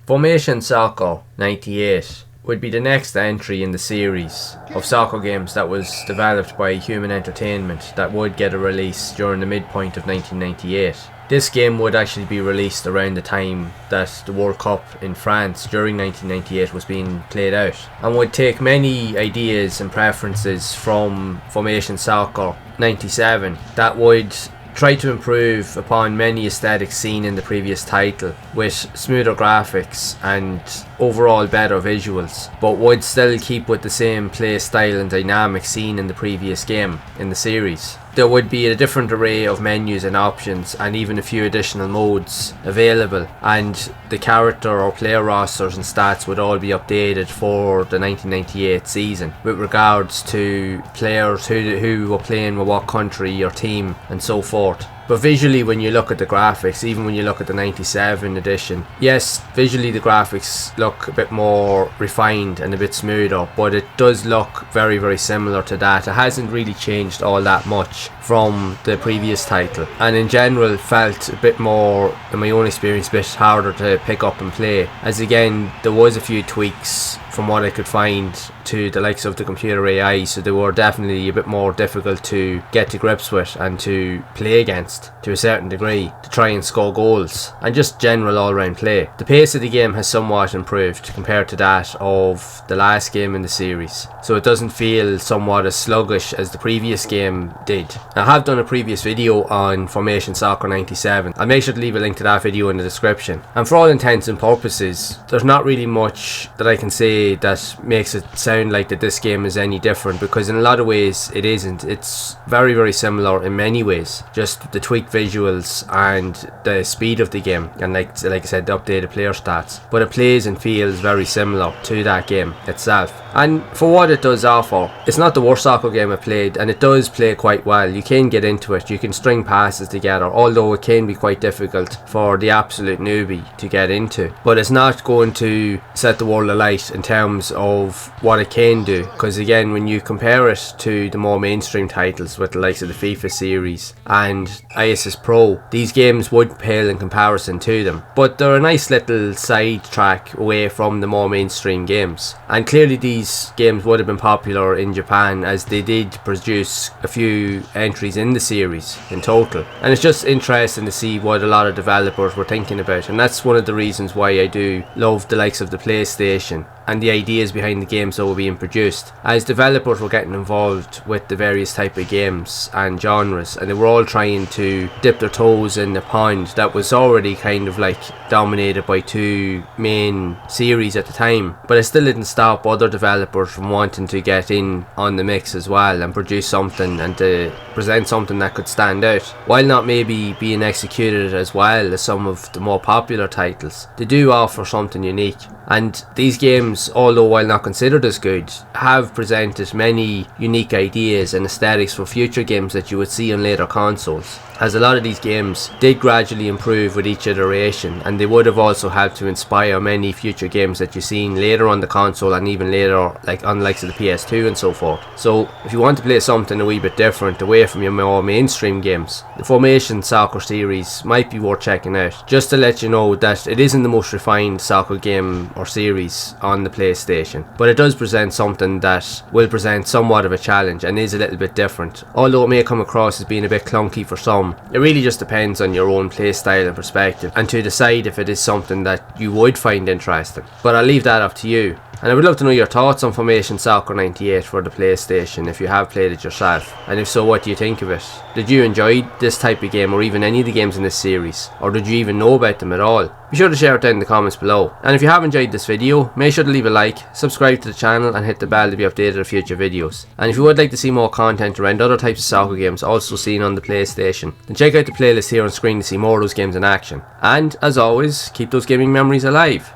Formation Soccer 98 would be the next entry in the series of soccer games that was developed by Human Entertainment that would get a release during the midpoint of 1998. This game would actually be released around the time that the World Cup in France during 1998 was being played out, and would take many ideas and preferences from Formation Soccer 97 that would try to improve upon many aesthetics seen in the previous title, with smoother graphics and overall better visuals, but would still keep with the same play style and dynamic seen in the previous game in the series. There would be a different array of menus and options, and even a few additional modes available, and the character or player rosters and stats would all be updated for the 1998 season with regards to players who were playing with what country or team and so forth. But visually, when you look at the graphics, even when you look at the 97 edition, yes, visually the graphics look a bit more refined and a bit smoother, but it does look very, very similar to that. It hasn't really changed all that much from the previous title, and in general felt a bit more, in my own experience, a bit harder to pick up and play, as again there was a few tweaks from what I could find to the likes of the computer AI, so they were definitely a bit more difficult to get to grips with and to play against to a certain degree, to try and score goals and just general all-round play. The pace of the game has somewhat improved compared to that of the last game in the series, so it doesn't feel somewhat as sluggish as the previous game did. I have done a previous video on Formation Soccer 97. I'll make sure to leave a link to that video in the description, and for all intents and purposes there's not really much that I can say that makes it sound like that this game is any different, because in a lot of ways it isn't. It's very, very similar in many ways, just the tweaked visuals and the speed of the game, and like I said, the updated player stats, but it plays and feels very similar to that game itself. And for what it does offer, it's not the worst soccer game I've played, and it does play quite well. You can get into it, you can string passes together, although it can be quite difficult for the absolute newbie to get into, but it's not going to set the world alight in terms of what it can do, because again, when you compare it to the more mainstream titles with the likes of the FIFA series and ISS Pro, these games would pale in comparison to them, but they're a nice little side track away from the more mainstream games. And clearly these games would have been popular in Japan, as they did produce a few entries in the series in total, and it's just interesting to see what a lot of developers were thinking about, and that's one of the reasons why I do love the likes of the PlayStation and the ideas behind the games that were being produced, as developers were getting involved with the various type of games and genres, and they were all trying to dip their toes in the pond that was already kind of like dominated by two main series at the time. But it still didn't stop other developers from wanting to get in on the mix as well and produce something and to present something that could stand out, while not maybe being executed as well as some of the more popular titles. They do offer something unique, and these games, although while not considered as good, have presented many unique ideas and aesthetics for future games that you would see on later consoles, as a lot of these games did gradually improve with each iteration, and they would have also helped to inspire many future games that you've seen later on the console and even later, like on the likes of the PS2 and so forth. So if you want to play something a wee bit different away from your more mainstream games, the Formation Soccer series might be worth checking out, just to let you know that it isn't the most refined soccer game or series on the PlayStation, but it does present something that will present somewhat of a challenge and is a little bit different, although it may come across as being a bit clunky for some. It really just depends on your own play style and perspective, and to decide if it is something that you would find interesting. But I'll leave that up to you. And I would love to know your thoughts on Formation Soccer 98 for the PlayStation, if you have played it yourself, and if so, what do you think of it? Did you enjoy this type of game, or even any of the games in this series, or did you even know about them at all? Be sure to share it down in the comments below. And if you have enjoyed this video, make sure to leave a like, subscribe to the channel and hit the bell to be updated on future videos. And if you would like to see more content around other types of soccer games also seen on the PlayStation, then check out the playlist here on screen to see more of those games in action. And as always, keep those gaming memories alive.